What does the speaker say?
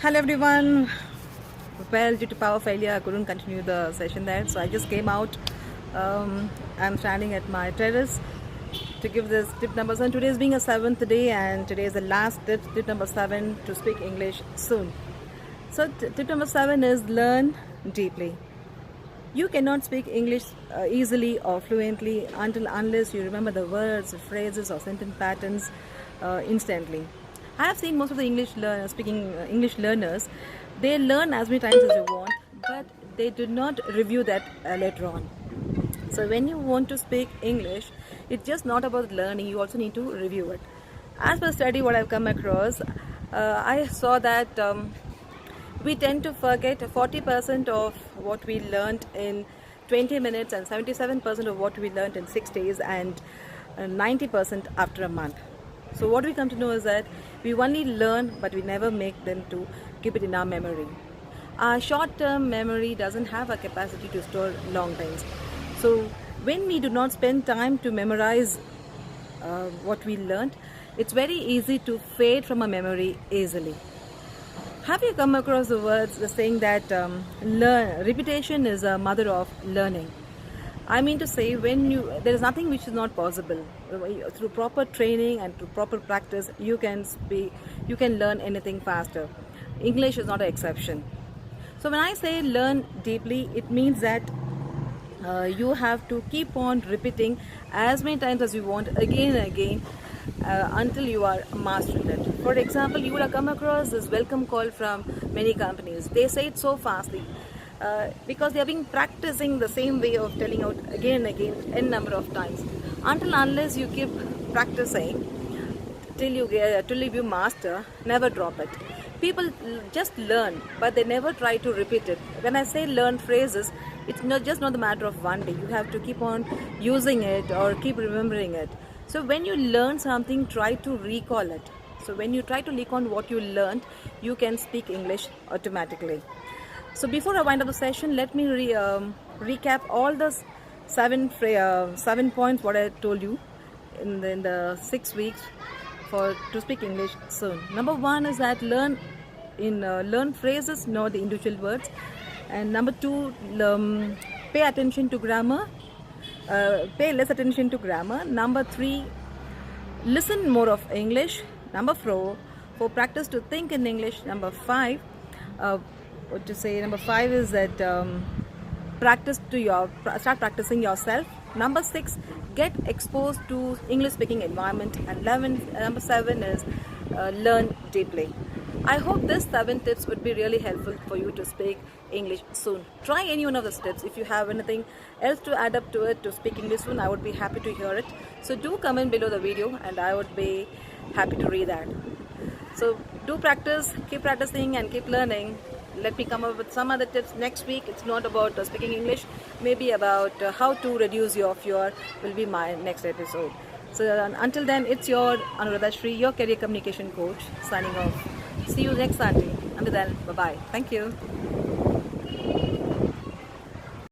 Hello everyone. Well, due to power failure, I couldn't continue the session there, so I just came out. I'm standing at my terrace to give this tip number 7. Today is being a seventh day, and today is the last tip number 7 to speak English soon. So, tip number 7 is learn deeply. You cannot speak English easily or fluently unless you remember the words, phrases, or sentence patterns instantly. I have seen most of the English learners. They learn as many times as you want, but they do not review that later on. So when you want to speak English, it's just not about learning. You also need to review it. As per study, what I've come across, I saw that we tend to forget 40% of what we learned in 20 minutes and 77% of what we learned in 6 days and 90% after a month. So what we come to know is that we only learn, but we never make them to keep it in our memory. Our short-term memory doesn't have a capacity to store long times. So when we do not spend time to memorize what we learned, it's very easy to fade from a memory easily. Have you come across the saying that repetition is a mother of learning? I mean to say, there is nothing which is not possible. Through proper training and through proper practice, you can learn anything faster. English is not an exception. So when I say learn deeply, it means that you have to keep on repeating as many times as you want, again and again, until you are mastering it. For example, you would have come across this welcome call from many companies. They say it so fastly because they have been practicing the same way of telling out again and again n number of times. Unless you keep practicing till you master, never drop it. People just learn, but they never try to repeat it. When I say learn phrases, it's not the matter of one day. You have to keep on using it or keep remembering it. So when you learn something, try to recall it. So when you try to recall what you learned, you can speak English automatically. So before I wind up the session, let me recap all the seven points what I told you in the 6 weeks to speak English soon. Number 1 is that learn phrases, not the individual words. And number 2, pay attention to grammar. Pay less attention to grammar. Number 3, listen more of English. Number 4, for practice to think in English. Number 5, Number 5 is that start practicing yourself. Number 6, get exposed to English speaking environment. And number 7 is learn deeply. I hope these 7 tips would be really helpful for you to speak English soon. Try any one of the steps. If you have anything else to add up to it to speak English soon, I would be happy to hear it. So do comment below the video and I would be happy to read that. So do practice, keep practicing and keep learning. Let me come up with some other tips next week. It's not about speaking English, maybe about how to reduce your fear will be my next episode. So until then, it's your Anuradha Shri, your career communication coach, signing off. See you next Sunday. Until then, bye-bye. Thank you.